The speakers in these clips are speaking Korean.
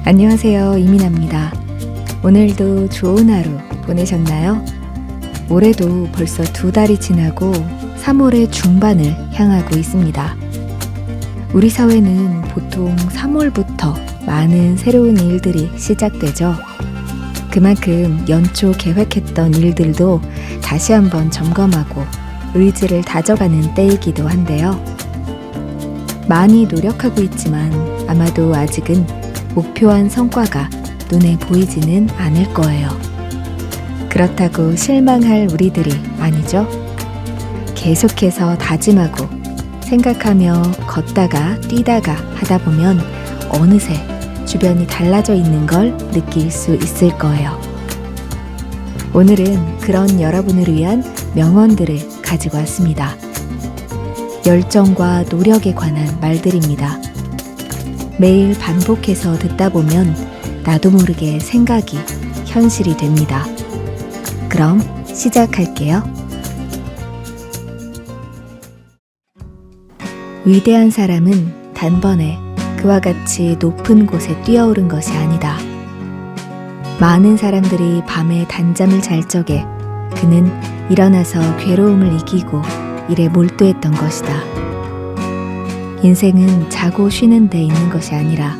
안녕하세요, 이민아입니다. 오늘도 좋은 하루 보내셨나요? 올해도 벌써 2달이 지나고 3월의 중반을 향하고 있습니다. 우리 사회는 보통 3월부터 많은 새로운 일들이 시작되죠. 그만큼 연초 계획했던 일들도 다시 한번 점검하고 의지를 다져가는 때이기도 한데요. 많이 노력하고 있지만 아마도 아직은 목표한 성과가 눈에 보이지는 않을 거예요. 그렇다고 실망할 우리들이 아니죠. 계속해서 다짐하고 생각하며 걷다가 뛰다가 하다 보면 어느새 주변이 달라져 있는 걸 느낄 수 있을 거예요. 오늘은 그런 여러분을 위한 명언들을 가지고 왔습니다. 열정과 노력에 관한 말들입니다. 매일 반복해서 듣다 보면 나도 모르게 생각이 현실이 됩니다. 그럼 시작할게요. 위대한 사람은 단번에 그와 같이 높은 곳에 뛰어오른 것이 아니다. 많은 사람들이 밤에 단잠을 잘 적에 그는 일어나서 괴로움을 이기고 일에 몰두했던 것이다. 인생은 자고 쉬는 데 있는 것이 아니라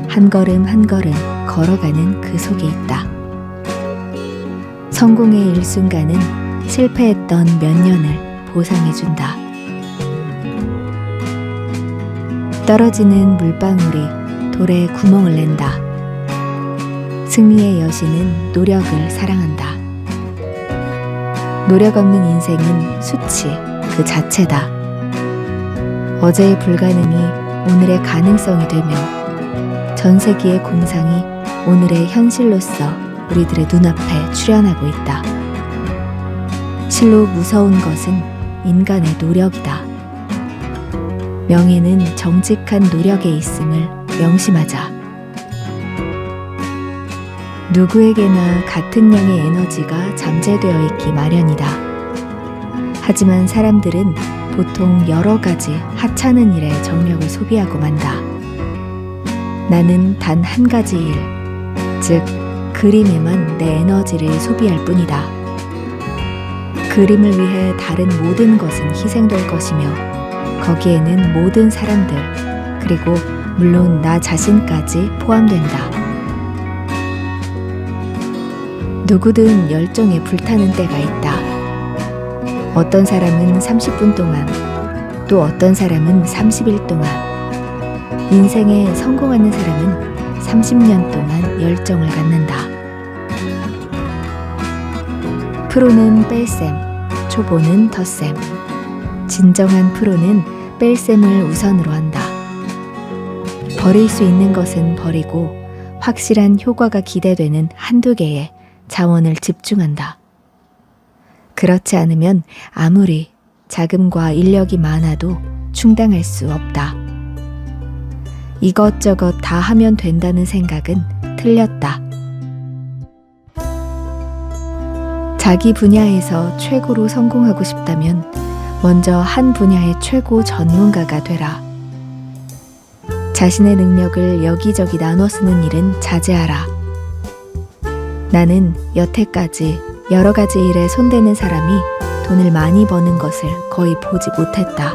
한 걸음 한 걸음 걸어가는 그 속에 있다. 성공의 일순간은 실패했던 몇 년을 보상해준다. 떨어지는 물방울이 돌에 구멍을 낸다. 승리의 여신은 노력을 사랑한다. 노력 없는 인생은 수치 그 자체다. 어제의 불가능이 오늘의 가능성이 되며 전 세계의 공상이 오늘의 현실로서 우리들의 눈앞에 출현하고 있다. 실로 무서운 것은 인간의 노력이다. 명예는 정직한 노력에 있음을 명심하자. 누구에게나 같은 양의 에너지가 잠재되어 있기 마련이다. 하지만 사람들은 보통 여러 가지 하찮은 일에 정력을 소비하고 만다. 나는 단 한 가지 일, 즉 그림에만 내 에너지를 소비할 뿐이다. 그림을 위해 다른 모든 것은 희생될 것이며 거기에는 모든 사람들, 그리고 물론 나 자신까지 포함된다. 누구든 열정에 불타는 때가 있다. 어떤 사람은 30분 동안, 또 어떤 사람은 30일 동안, 인생에 성공하는 사람은 30년 동안 열정을 갖는다. 프로는 뺄셈, 초보는 덧셈. 진정한 프로는 뺄셈을 우선으로 한다. 버릴 수 있는 것은 버리고 확실한 효과가 기대되는 한두 개의 자원을 집중한다. 그렇지 않으면 아무리 자금과 인력이 많아도 충당할 수 없다. 이것저것 다 하면 된다는 생각은 틀렸다. 자기 분야에서 최고로 성공하고 싶다면 먼저 한 분야의 최고 전문가가 되라. 자신의 능력을 여기저기 나눠 쓰는 일은 자제하라. 나는 여태까지 여러 가지 일에 손대는 사람이 돈을 많이 버는 것을 거의 보지 못했다.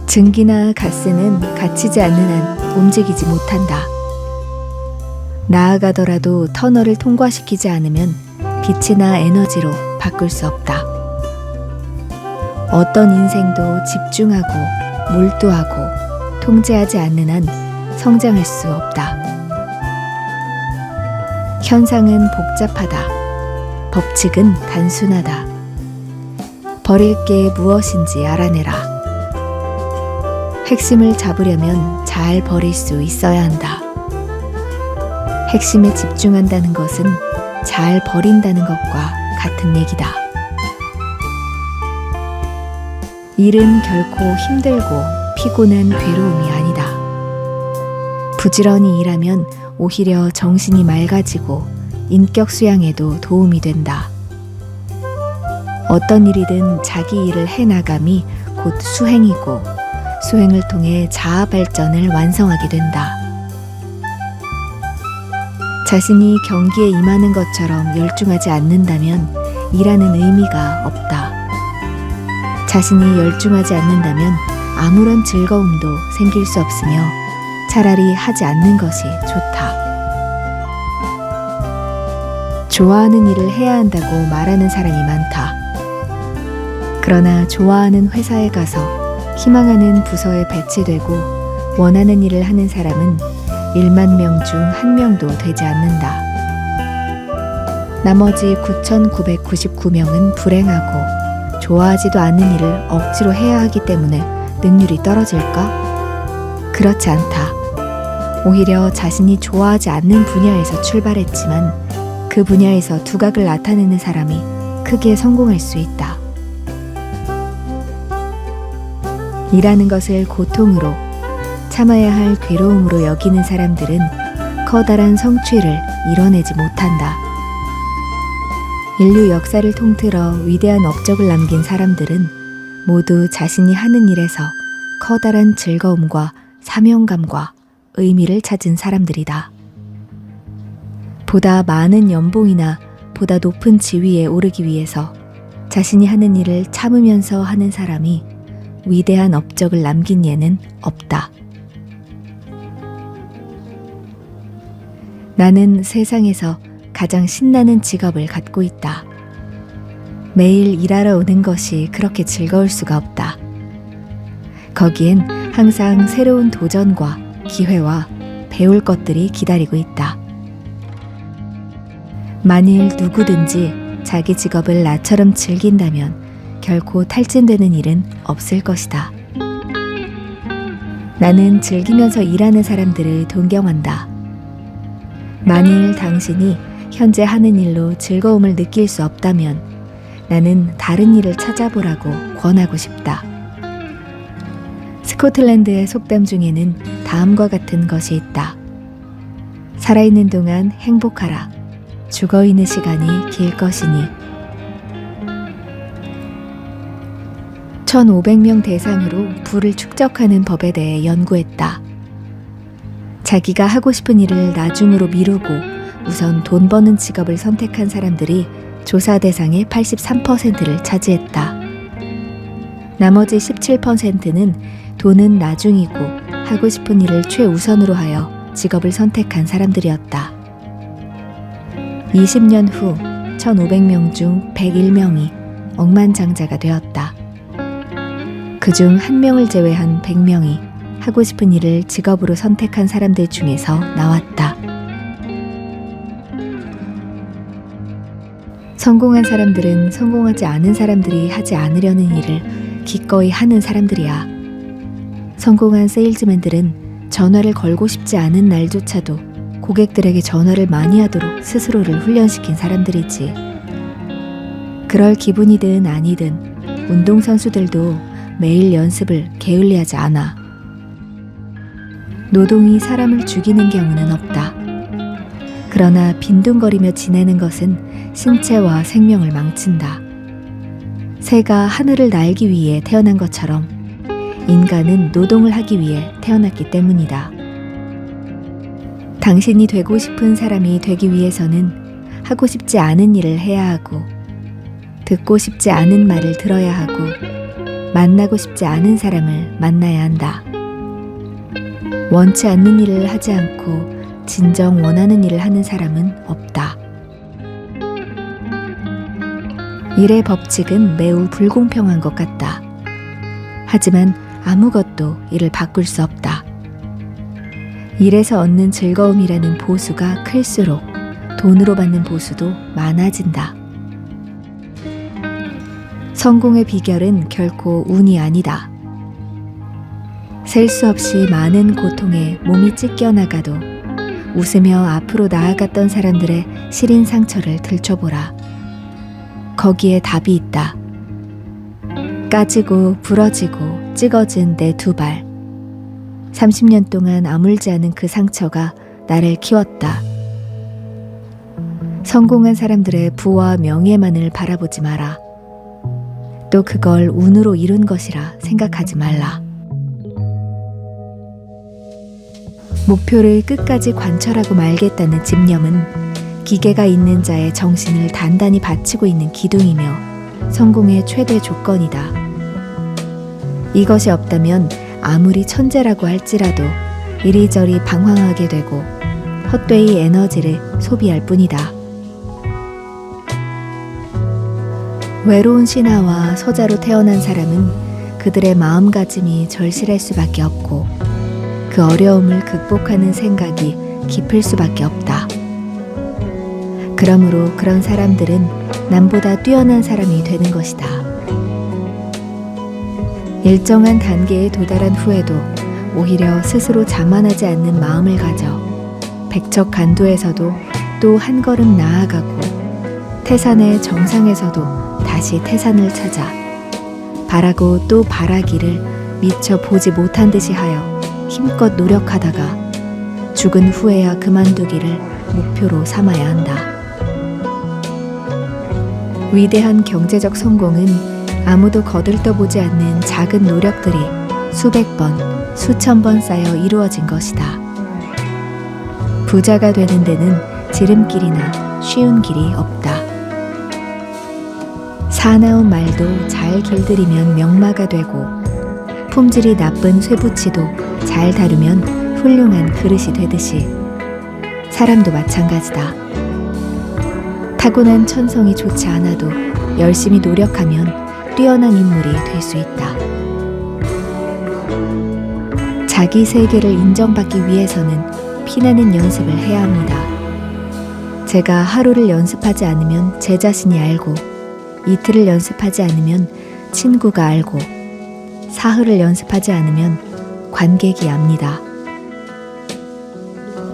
증기나 가스는 갇히지 않는 한 움직이지 못한다. 나아가더라도 터널을 통과시키지 않으면 빛이나 에너지로 바꿀 수 없다. 어떤 인생도 집중하고 몰두하고 통제하지 않는 한 성장할 수 없다. 현상은 복잡하다. 법칙은 단순하다. 버릴 게 무엇인지 알아내라. 핵심을 잡으려면 잘 버릴 수 있어야 한다. 핵심에 집중한다는 것은 잘 버린다는 것과 같은 얘기다. 일은 결코 힘들고 피곤한 괴로움이 아니다. 부지런히 일하면 오히려 정신이 맑아지고 인격 수양에도 도움이 된다. 어떤 일이든 자기 일을 해나감이 곧 수행이고 수행을 통해 자아 발전을 완성하게 된다. 자신이 경기에 임하는 것처럼 열중하지 않는다면 일하는 의미가 없다. 자신이 열중하지 않는다면 아무런 즐거움도 생길 수 없으며 차라리 하지 않는 것이 좋다. 좋아하는 일을 해야 한다고 말하는 사람이 많다. 그러나 좋아하는 회사에 가서 희망하는 부서에 배치되고 원하는 일을 하는 사람은 1만 명 중 1명도 되지 않는다. 나머지 9,999명은 불행하고 좋아하지도 않는 일을 억지로 해야 하기 때문에 능률이 떨어질까? 그렇지 않다. 오히려 자신이 좋아하지 않는 분야에서 출발했지만 그 분야에서 두각을 나타내는 사람이 크게 성공할 수 있다. 일하는 것을 고통으로, 참아야 할 괴로움으로 여기는 사람들은 커다란 성취를 이뤄내지 못한다. 인류 역사를 통틀어 위대한 업적을 남긴 사람들은 모두 자신이 하는 일에서 커다란 즐거움과 사명감과 의미를 찾은 사람들이다. 보다 많은 연봉이나 보다 높은 지위에 오르기 위해서 자신이 하는 일을 참으면서 하는 사람이 위대한 업적을 남긴 예는 없다. 나는 세상에서 가장 신나는 직업을 갖고 있다. 매일 일하러 오는 것이 그렇게 즐거울 수가 없다. 거기엔 항상 새로운 도전과 기회와 배울 것들이 기다리고 있다. 만일 누구든지 자기 직업을 나처럼 즐긴다면 결코 탈진되는 일은 없을 것이다. 나는 즐기면서 일하는 사람들을 존경한다. 만일 당신이 현재 하는 일로 즐거움을 느낄 수 없다면 나는 다른 일을 찾아보라고 권하고 싶다. 스코틀랜드의 속담 중에는 다음과 같은 것이 있다. 살아있는 동안 행복하라. 죽어있는 시간이 길 것이니. 1,500명 대상으로 부를 축적하는 법에 대해 연구했다. 자기가 하고 싶은 일을 나중으로 미루고 우선 돈 버는 직업을 선택한 사람들이 조사 대상의 83%를 차지했다. 나머지 17%는 돈은 나중이고 하고 싶은 일을 최우선으로 하여 직업을 선택한 사람들이었다. 20년 후 1,500명 중 101명이 억만장자가 되었다. 그중 1명을 제외한 100명이 하고 싶은 일을 직업으로 선택한 사람들 중에서 나왔다. 성공한 사람들은 성공하지 않은 사람들이 하지 않으려는 일을 기꺼이 하는 사람들이야. 성공한 세일즈맨들은 전화를 걸고 싶지 않은 날조차도 고객들에게 전화를 많이 하도록 스스로를 훈련시킨 사람들이지. 그럴 기분이든 아니든 운동선수들도 매일 연습을 게을리하지 않아. 노동이 사람을 죽이는 경우는 없다. 그러나 빈둥거리며 지내는 것은 신체와 생명을 망친다. 새가 하늘을 날기 위해 태어난 것처럼 인간은 노동을 하기 위해 태어났기 때문이다. 당신이 되고 싶은 사람이 되기 위해서는 하고 싶지 않은 일을 해야 하고, 듣고 싶지 않은 말을 들어야 하고, 만나고 싶지 않은 사람을 만나야 한다. 원치 않는 일을 하지 않고 진정 원하는 일을 하는 사람은 없다. 일의 법칙은 매우 불공평한 것 같다. 하지만 아무것도 이를 바꿀 수 없다. 일에서 얻는 즐거움이라는 보수가 클수록 돈으로 받는 보수도 많아진다. 성공의 비결은 결코 운이 아니다. 셀 수 없이 많은 고통에 몸이 찢겨나가도 웃으며 앞으로 나아갔던 사람들의 시린 상처를 들춰보라. 거기에 답이 있다. 까지고 부러지고 찌거진 내 두 발. 30년 동안 아물지 않은 그 상처가 나를 키웠다. 성공한 사람들의 부와 명예만을 바라보지 마라. 또 그걸 운으로 이룬 것이라 생각하지 말라. 목표를 끝까지 관철하고 말겠다는 집념은 기계가 있는 자의 정신을 단단히 받치고 있는 기둥이며 성공의 최대 조건이다. 이것이 없다면 아무리 천재라고 할지라도 이리저리 방황하게 되고 헛되이 에너지를 소비할 뿐이다. 외로운 신하와 서자로 태어난 사람은 그들의 마음가짐이 절실할 수밖에 없고 그 어려움을 극복하는 생각이 깊을 수밖에 없다. 그러므로 그런 사람들은 남보다 뛰어난 사람이 되는 것이다. 일정한 단계에 도달한 후에도 오히려 스스로 자만하지 않는 마음을 가져 백척간두에서도 또 한 걸음 나아가고 태산의 정상에서도 다시 태산을 찾아 바라고 또 바라기를 미처 보지 못한 듯이 하여 힘껏 노력하다가 죽은 후에야 그만두기를 목표로 삼아야 한다. 위대한 경제적 성공은 아무도 거들떠보지 않는 작은 노력들이 수백 번, 수천 번 쌓여 이루어진 것이다. 부자가 되는 데는 지름길이나 쉬운 길이 없다. 사나운 말도 잘 길들이면 명마가 되고 품질이 나쁜 쇠붙이도 잘 다루면 훌륭한 그릇이 되듯이 사람도 마찬가지다. 타고난 천성이 좋지 않아도 열심히 노력하면 뛰어난 인물이 될 수 있다. 자기 세계를 인정받기 위해서는 피나는 연습을 해야 합니다. 제가 하루를 연습하지 않으면 제 자신이 알고 이틀을 연습하지 않으면 친구가 알고 사흘을 연습하지 않으면 관객이 압니다.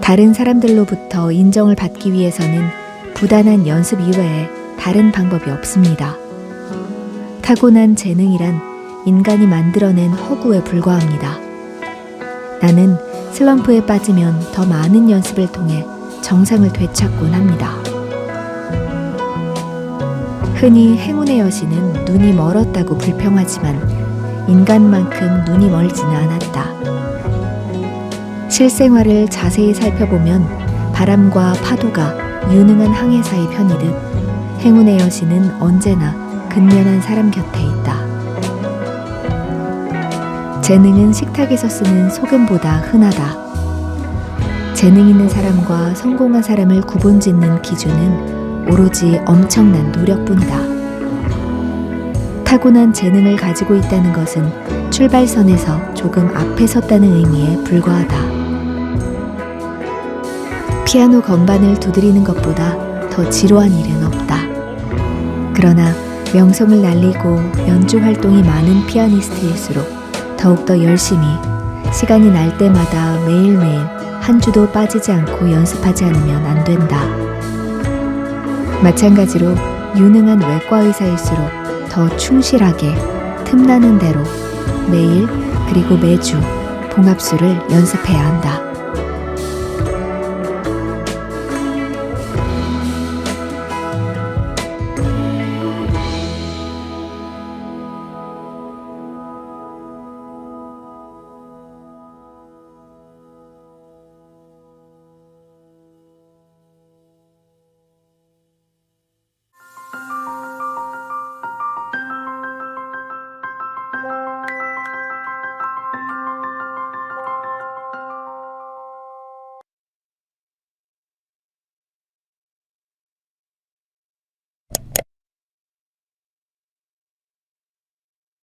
다른 사람들로부터 인정을 받기 위해서는 부단한 연습 이외에 다른 방법이 없습니다. 타고난 재능이란 인간이 만들어낸 허구에 불과합니다. 나는 슬럼프에 빠지면 더 많은 연습을 통해 정상을 되찾곤 합니다. 흔히 행운의 여신은 눈이 멀었다고 불평하지만 인간만큼 눈이 멀지는 않았다. 실생활을 자세히 살펴보면 바람과 파도가 유능한 항해사의 편이듯 행운의 여신은 언제나 근면한 사람 곁에 있다. 재능은 식탁에서 쓰는 소금보다 흔하다. 재능 있는 사람과 성공한 사람을 구분짓는 기준은 오로지 엄청난 노력뿐이다. 타고난 재능을 가지고 있다는 것은 출발선에서 조금 앞에 섰다는 의미에 불과하다. 피아노 건반을 두드리는 것보다 더 지루한 일은 없다. 그러나 명성을 날리고 연주 활동이 많은 피아니스트일수록 더욱더 열심히 시간이 날 때마다 매일매일 한 주도 빠지지 않고 연습하지 않으면 안 된다. 마찬가지로 유능한 외과 의사일수록 더 충실하게 틈나는 대로 매일 그리고 매주 봉합술을 연습해야 한다.